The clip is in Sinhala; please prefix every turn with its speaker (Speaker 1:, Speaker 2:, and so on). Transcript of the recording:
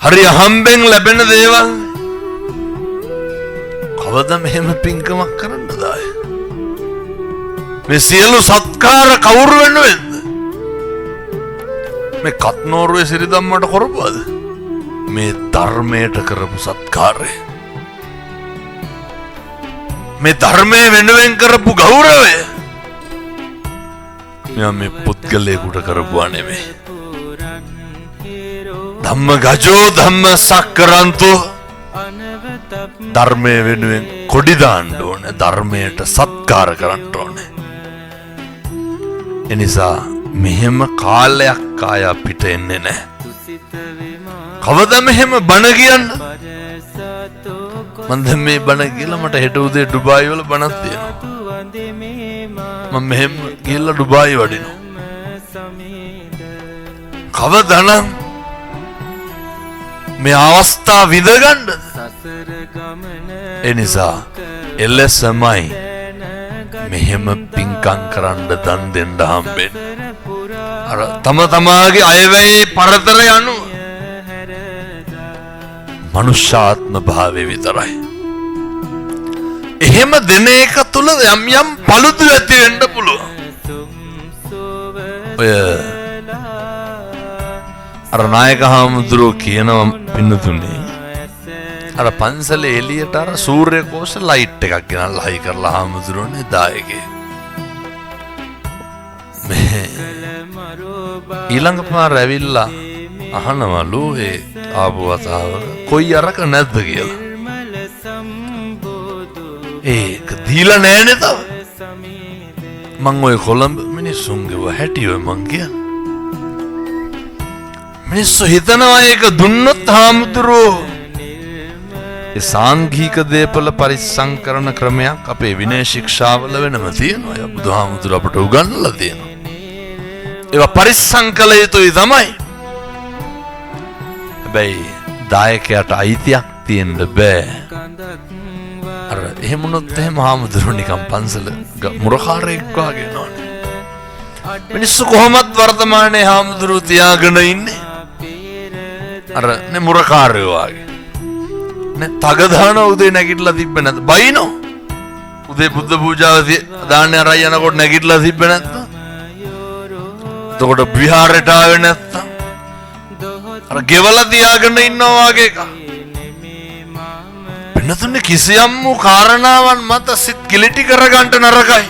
Speaker 1: හරි අහම්බෙන් ලැබෙන දේවල් කවදා මෙහෙම පින්කමක් කරන්නද ආය? මේ සියලු සත්කාර කවුරු වෙනුවෙන්ද? මේ කත්නෝරුවේ සිරිදම්මට කරපුවාද? මේ ධර්මයට කරපු සත්කාරය, මේ ධර්මයේ වෙනුවෙන් කරපු ගෞරවය මේ පුද්ගලයෙකුට කරපුවා නෙමෙයි. ධම්ම ගජෝ ධම්ම සක්කරන්තෝ, ධර්මයේ වෙනුවෙන් කොඩි දාන්න ඕනේ, ධර්මයට සත්කාර කරන්න ඕනේ. එනිසා මෙහෙම කාලයක් ආය අපිට එන්නේ නැහැ. කවදා මෙහෙම බණ කියන්න? මම දැන් මේ බණ කියලා මට හෙට උදේ ඩුබායි වල බණක් තියෙනවා. මම මෙහෙම ගිහලා ඩුබායි වඩිනවා. කවදානම් මේ අවස්ථාව විඳගන්නද? එනිසා එලෙසමයි මෙහෙම පින්කම් කරන්න දන් දෙන්න හම්බෙන්නේ. අර තම තමාගේ අයවැයේ පරතර යනු මනුෂ්‍යාත්ම භාවය විතරයි. එහෙම දෙන එක තුල යම් යම් පළුදු ඇති වෙන්න පුළුවන්. ඔය අර නායක හාමුදුරුවෝ කියනවා පින්නතුනේ, අර පන්සලේ එළියට අර සූර්ය කෝෂ ලයිට් එකක් ගෙනල්ලා හයි කරලා හාමුදුරුවනේ දායකේ. මේ ඊළඟ පාර ඇවිල්ලා අහනවලු ඒ ආපු වතාව කොයි අරක නැද්ද කියලා. ඒක දීලා නෑනේ තව. මං ඔය කොළඹ මිනිස්සුන්ගේ හැටියෝ මං කියන්නේ. මිනිස්සු හිතනවා ඒක දුන්නොත් හාමුදුරුවෝ ඒ සාංඝික දේපල පරිස්සම් කරන ක්‍රමයක් අපේ විනය ශික්ෂාවල වෙනම තියෙනවා. ඒ බුදුහාමුදුරුවෝ අපට උගන්වලා තියෙනවා. ඒවා පරිස්සම් කළ යුතුයි තමයි. හැබැයි දායකයාට අයිතියක් තියෙන්න බෑ. අර එහෙම වුණොත් එහෙම හාමුදුරුවෝ නිකන් පන්සල මුරකාරයෙක් වගේ නෝනේ. මිනිස්සු කොහොමත් වර්තමානයේ හාමුදුරුවෝ තියාගෙන ඉන්නේ අර නේ මුරකාරයෝ වගේ. නේ තගදාන උදේ නැගිටලා තිබ්බ නැද්ද? බයිනෝ. උදේ බුද්ධ පූජාව දාන්නේ අරයි යනකොට නැගිටලා තිබ්බ නැද්ද? එතකොට විහාරයට ආවේ නැත්තම් අර ගෙවලා තියාගෙන ඉන්නවා වගේ එක. වෙනතුනේ කිසියම් වූ කාරණාවන් මත සිත් කිලිටි කරගන්න නරකයි.